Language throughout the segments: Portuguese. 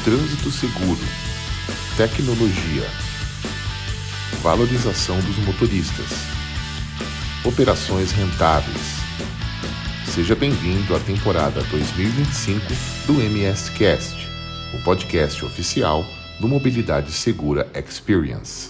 Trânsito seguro, tecnologia, valorização dos motoristas, operações rentáveis. Seja bem-vindo à temporada 2025 do MSCast, o podcast oficial do Mobilidade Segura Experience.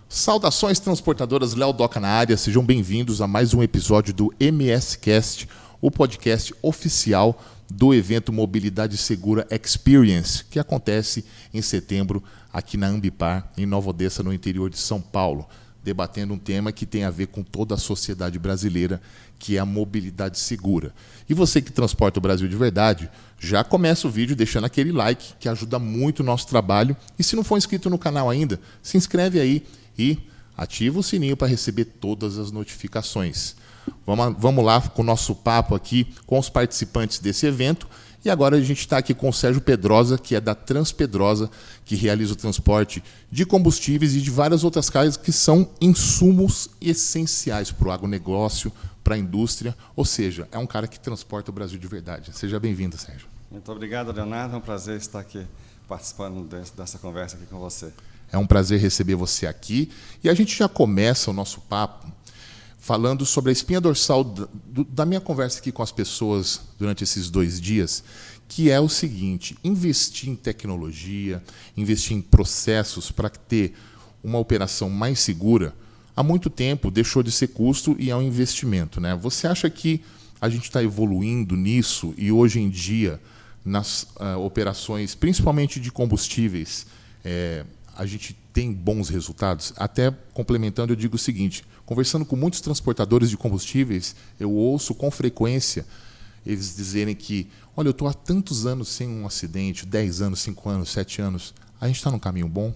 Saudações transportadoras, Léo Doca na área, sejam bem-vindos a mais um episódio do MSCast, o podcast oficial do evento Mobilidade Segura Experience, que acontece em setembro aqui na Ambipar, em Nova Odessa, no interior de São Paulo, debatendo um tema que tem a ver com toda a sociedade brasileira, que é a mobilidade segura. E você que transporta o Brasil de verdade, já começa o vídeo deixando aquele like, que ajuda muito o nosso trabalho. E se não for inscrito no canal ainda, se inscreve aí e ativa o sininho para receber todas as notificações. Vamos lá com o nosso papo aqui com os participantes desse evento. E agora a gente está aqui com o Sérgio Pedrosa, que é da Transpedrosa, que realiza o transporte de combustíveis e de várias outras cargas que são insumos essenciais para o agronegócio, para a indústria. Ou seja, é um cara que transporta o Brasil de verdade. Seja bem-vindo, Sérgio. Muito obrigado, Leonardo. É um prazer estar aqui participando dessa conversa aqui com você. É um prazer receber você aqui. E a gente já começa o nosso papo falando sobre a espinha dorsal da minha conversa aqui com as pessoas durante esses 2 dias, que é o seguinte: investir em tecnologia, investir em processos para ter uma operação mais segura, há muito tempo deixou de ser custo e é um investimento, né? Você acha que a gente está evoluindo nisso e hoje em dia, nas operações, principalmente de combustíveis, a gente tem bons resultados? Até complementando, eu digo o seguinte: conversando com muitos transportadores de combustíveis, eu ouço com frequência eles dizerem que, olha, eu estou há tantos anos sem um acidente, 10 anos, 5 anos, 7 anos, a gente está num caminho bom?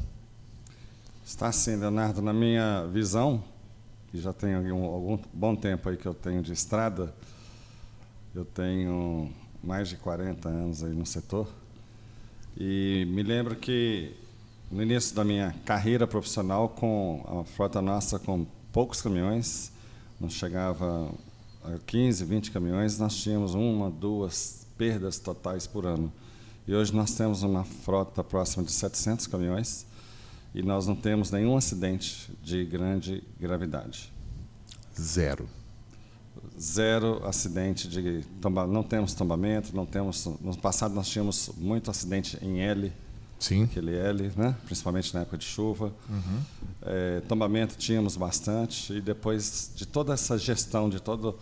Está sim, Leonardo. Na minha visão, e já tem algum bom tempo aí que eu tenho de estrada, eu tenho mais de 40 anos aí no setor, e me lembro que no início da minha carreira profissional, com a frota nossa com poucos caminhões, não chegava a 15, 20 caminhões, nós tínhamos 1, 2 perdas totais por ano. E hoje nós temos uma frota próxima de 700 caminhões e nós não temos nenhum acidente de grande gravidade. Zero Acidente de não temos tombamento, não temos. No passado nós tínhamos muito acidente em L. Sim. Aquele L, né? Principalmente na época de chuva. Tombamento tínhamos bastante, e depois de toda essa gestão, de todo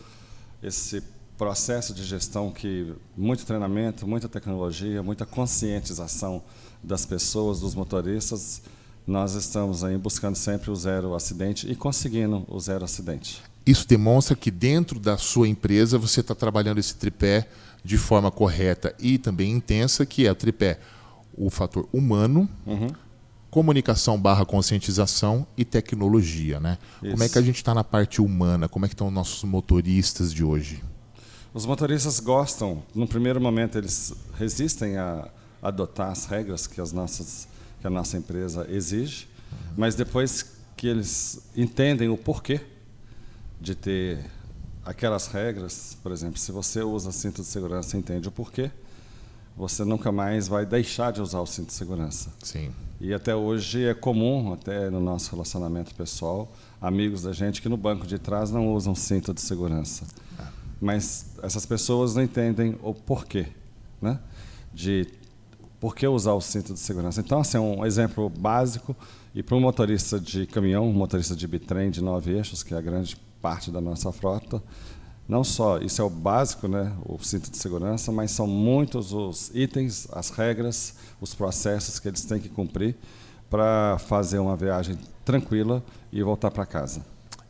esse processo de gestão, que muito treinamento, muita tecnologia, muita conscientização das pessoas, dos motoristas, nós estamos aí buscando sempre o zero acidente e conseguindo o zero acidente. Isso demonstra que dentro da sua empresa você está trabalhando esse tripé de forma correta e também intensa, que é o tripé: o fator humano, comunicação / conscientização e tecnologia, né? Isso. Como é que a gente está na parte humana? Como é que estão os nossos motoristas de hoje? Os motoristas gostam. No primeiro momento, eles resistem a adotar as regras que a nossa empresa exige, mas depois que eles entendem o porquê de ter aquelas regras, por exemplo, se você usa cinto de segurança e entende o porquê, você nunca mais vai deixar de usar o cinto de segurança. Sim. E até hoje é comum, até no nosso relacionamento pessoal, amigos da gente que no banco de trás não usam cinto de segurança. Mas essas pessoas não entendem o porquê, né? De por que usar o cinto de segurança. Então, assim, é um exemplo básico, e para um motorista de caminhão, um motorista de bitrem de 9 eixos, que é a grande parte da nossa frota, não só isso é o básico, né, o cinto de segurança, mas são muitos os itens, as regras, os processos que eles têm que cumprir para fazer uma viagem tranquila e voltar para casa.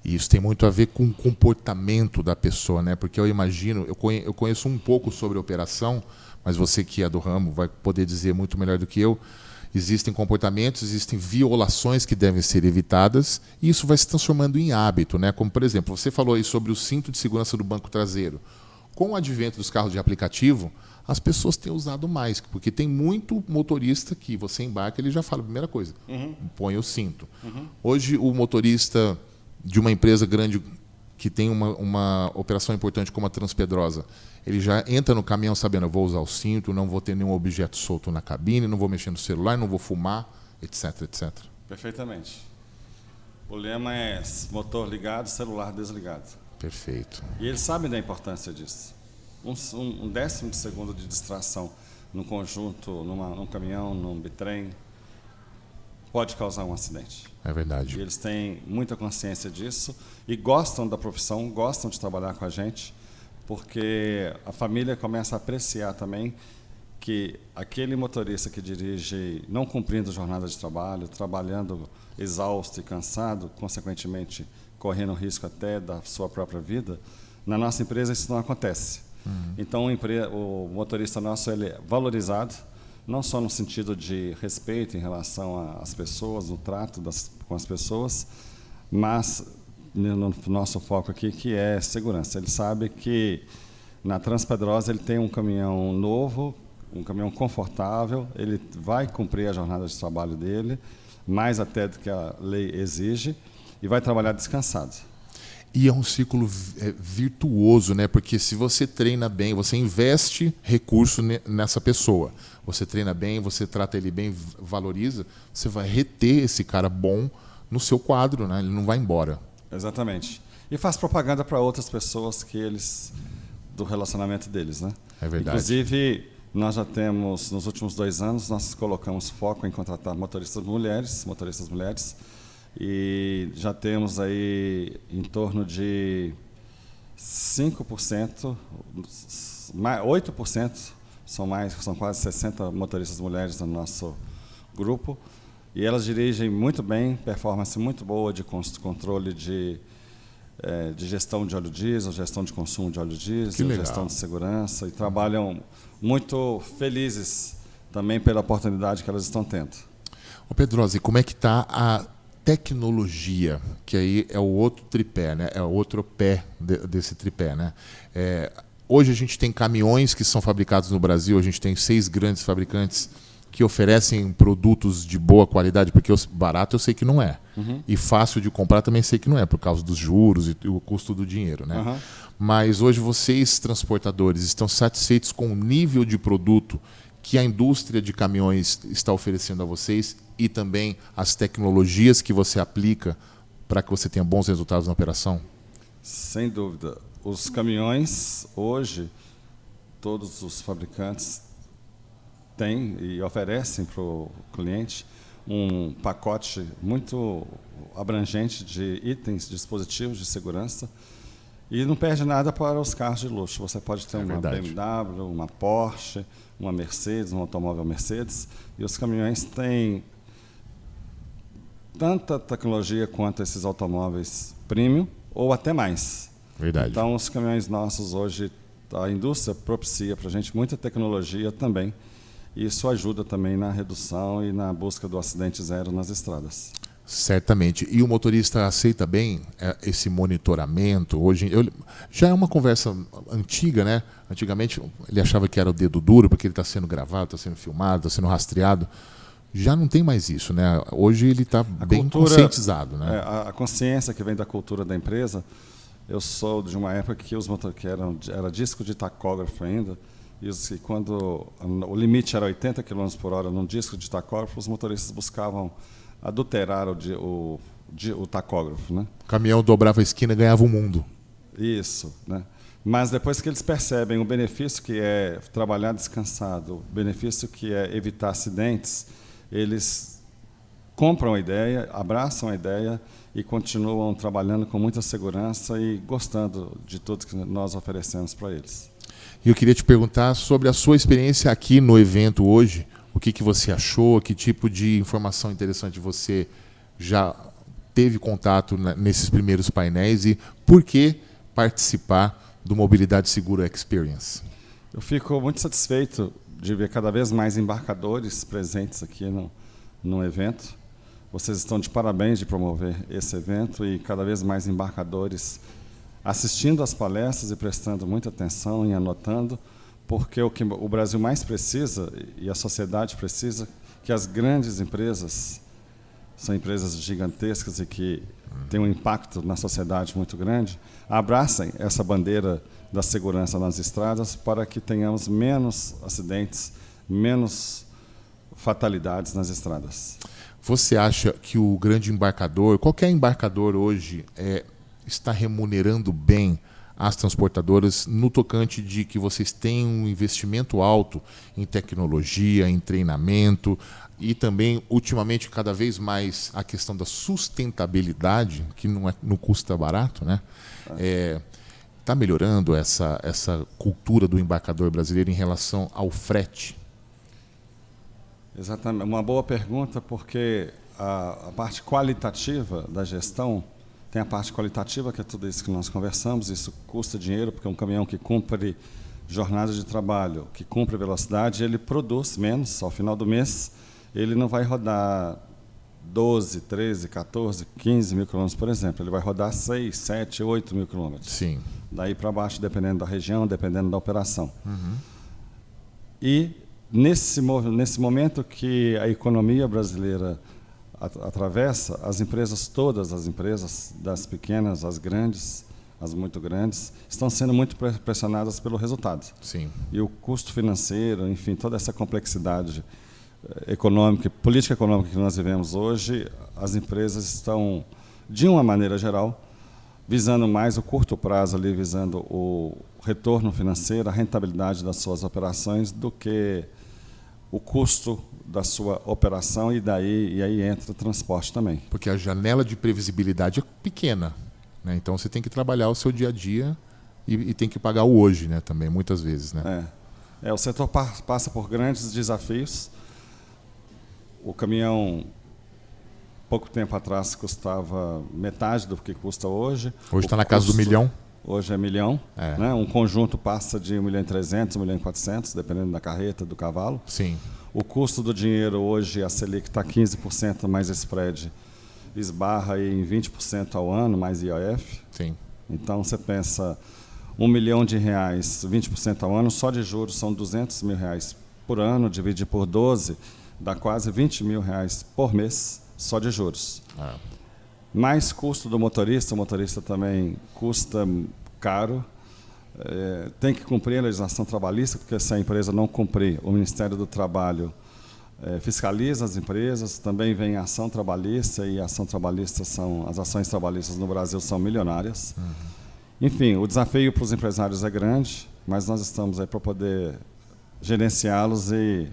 Isso tem muito a ver com o comportamento da pessoa, né? Porque eu imagino, eu conheço um pouco sobre operação, mas você que é do ramo vai poder dizer muito melhor do que eu. Existem comportamentos, existem violações que devem ser evitadas, e isso vai se transformando em hábito, né? Como, por exemplo, você falou aí sobre o cinto de segurança do banco traseiro. Com o advento dos carros de aplicativo, as pessoas têm usado mais, porque tem muito motorista que você embarca, ele já fala a primeira coisa: põe o cinto. Hoje, o motorista de uma empresa grande que tem uma operação importante como a Transpedrosa, ele já entra no caminhão sabendo, eu vou usar o cinto, não vou ter nenhum objeto solto na cabine, não vou mexer no celular, não vou fumar, etc, etc. Perfeitamente. O lema é motor ligado, celular desligado. Perfeito. E eles sabem da importância disso. Um décimo de segundo de distração num conjunto, num caminhão, num bitrem, pode causar um acidente. É verdade. E eles têm muita consciência disso e gostam da profissão, gostam de trabalhar com a gente, porque a família começa a apreciar também que aquele motorista que dirige não cumprindo a jornada de trabalho, trabalhando exausto e cansado, consequentemente correndo risco até da sua própria vida, na nossa empresa isso não acontece. Então o motorista nosso ele é valorizado, não só no sentido de respeito em relação às pessoas, no trato com as pessoas, mas no nosso foco aqui, que é segurança. Ele sabe que na Transpedrosa ele tem um caminhão novo, um caminhão confortável, ele vai cumprir a jornada de trabalho dele, mais até do que a lei exige, e vai trabalhar descansado. E é um ciclo virtuoso, né? Porque se você treina bem, você investe recurso nessa pessoa. Você treina bem, você trata ele bem, valoriza, você vai reter esse cara bom no seu quadro, né? Ele não vai embora. Exatamente. E faz propaganda para outras pessoas que eles do relacionamento deles, né? É verdade. Inclusive, nós já temos, nos últimos 2 anos, nós colocamos foco em contratar motoristas mulheres, e já temos aí em torno de 5%, 8%, são quase 60 motoristas mulheres no nosso grupo, e elas dirigem muito bem, performance muito boa de controle de gestão de óleo diesel, gestão de consumo de óleo diesel, gestão de segurança, e trabalham muito felizes também pela oportunidade que elas estão tendo. Ô Pedrosa, como é que está a tecnologia, que aí é o outro tripé, né? É o outro pé desse tripé, né? Hoje a gente tem caminhões que são fabricados no Brasil, a gente tem 6 grandes fabricantes que oferecem produtos de boa qualidade, porque barato eu sei que não é. E fácil de comprar também sei que não é, por causa dos juros e o custo do dinheiro, né? Mas hoje vocês, transportadores, estão satisfeitos com o nível de produto que a indústria de caminhões está oferecendo a vocês e também as tecnologias que você aplica para que você tenha bons resultados na operação? Sem dúvida. Os caminhões, hoje, todos os fabricantes têm e oferecem para o cliente um pacote muito abrangente de itens, dispositivos de segurança, e não perde nada para os carros de luxo. Você pode ter uma BMW, uma Porsche, uma Mercedes, um automóvel Mercedes, e os caminhões têm tanta tecnologia quanto esses automóveis premium, ou até mais. Verdade. Então, os caminhões nossos hoje, a indústria propicia para a gente muita tecnologia também, e isso ajuda também na redução e na busca do acidente zero nas estradas. Certamente. E o motorista aceita bem esse monitoramento? Hoje já é uma conversa antiga, né? Antigamente ele achava que era o dedo duro, porque ele está sendo gravado, está sendo filmado, está sendo rastreado. Já não tem mais isso, né? Hoje ele está bem conscientizado, né? A consciência que vem da cultura da empresa. Eu sou de uma época que era disco de tacógrafo ainda, e quando o limite era 80 km por hora num disco de tacógrafo, os motoristas buscavam adulterar o tacógrafo, né? O caminhão dobrava a esquina e ganhava o mundo. Isso, né? Mas depois que eles percebem o benefício que é trabalhar descansado, o benefício que é evitar acidentes, eles compram a ideia, abraçam a ideia e continuam trabalhando com muita segurança e gostando de tudo que nós oferecemos para eles. E eu queria te perguntar sobre a sua experiência aqui no evento hoje. O que você achou? Que tipo de informação interessante você já teve contato nesses primeiros painéis e por que participar do Mobilidade Segura Experience? Eu fico muito satisfeito de ver cada vez mais embarcadores presentes aqui no evento. Vocês estão de parabéns de promover esse evento e cada vez mais embarcadores assistindo às palestras e prestando muita atenção e anotando, porque o que o Brasil mais precisa e a sociedade precisa que as grandes empresas são empresas gigantescas e que têm um impacto na sociedade muito grande, abracem essa bandeira da segurança nas estradas para que tenhamos menos acidentes, menos fatalidades nas estradas. Você acha que o grande embarcador, qualquer embarcador hoje, está remunerando bem as transportadoras no tocante de que vocês têm um investimento alto em tecnologia, em treinamento e também, ultimamente, cada vez mais a questão da sustentabilidade, que não custa barato, né? Está melhorando essa cultura do embarcador brasileiro em relação ao frete? Exatamente. Uma boa pergunta, porque a parte qualitativa da gestão tem a parte qualitativa, que é tudo isso que nós conversamos. Isso custa dinheiro, porque um caminhão que cumpre jornada de trabalho, que cumpre velocidade, ele produz menos. Ao final do mês, ele não vai rodar 12, 13, 14, 15 mil quilômetros, por exemplo. Ele vai rodar 6, 7, 8 mil quilômetros. Sim. Daí para baixo, dependendo da região, dependendo da operação. E nesse momento que a economia brasileira atravessa, as empresas, todas as empresas, das pequenas às grandes, as muito grandes, estão sendo muito pressionadas pelo resultado. Sim. E o custo financeiro, enfim, toda essa complexidade econômica, política econômica que nós vivemos hoje, as empresas estão, de uma maneira geral, visando mais o curto prazo, ali, visando o retorno financeiro, a rentabilidade das suas operações, do que o custo da sua operação, e aí entra o transporte também. Porque a janela de previsibilidade é pequena, né? Então você tem que trabalhar o seu dia a dia e tem que pagar o hoje, né? Também, muitas vezes, né? O setor passa por grandes desafios. O caminhão, pouco tempo atrás, custava metade do que custa hoje. Hoje está na casa do 1 milhão. Hoje é 1 milhão. Né? Um conjunto passa de 1.300.000, 1.400.000, dependendo da carreta, do cavalo. Sim. O custo do dinheiro hoje, a Selic está 15%, mais spread, esbarra aí em 20% ao ano, mais IOF. Sim. Então, você pensa, R$1 milhão, 20% ao ano, só de juros são R$200 mil por ano, dividir por 12, dá quase R$20 mil por mês, só de juros. Mais custo do motorista, o motorista também custa caro. Tem que cumprir a legislação trabalhista, porque se a empresa não cumprir, o Ministério do Trabalho fiscaliza as empresas. Também vem a ação trabalhista, e a ação trabalhista as ações trabalhistas no Brasil são milionárias. Enfim, o desafio para os empresários é grande, mas nós estamos aí para poder gerenciá-los e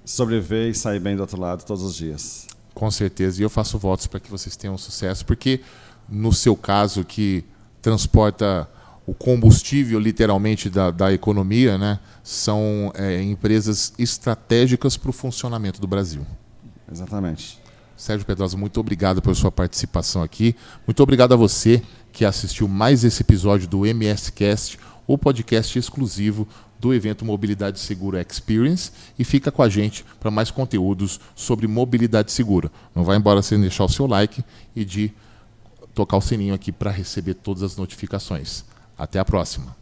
sobreviver e sair bem do outro lado todos os dias. Com certeza, e eu faço votos para que vocês tenham sucesso, porque no seu caso, que transporta o combustível, literalmente, da economia, né, são empresas estratégicas para o funcionamento do Brasil. Exatamente. Sérgio Pedrosa, muito obrigado pela sua participação aqui. Muito obrigado a você que assistiu mais esse episódio do MScast, o podcast exclusivo do evento Mobilidade Segura Experience, e fica com a gente para mais conteúdos sobre mobilidade segura. Não vai embora sem deixar o seu like e de tocar o sininho aqui para receber todas as notificações. Até a próxima.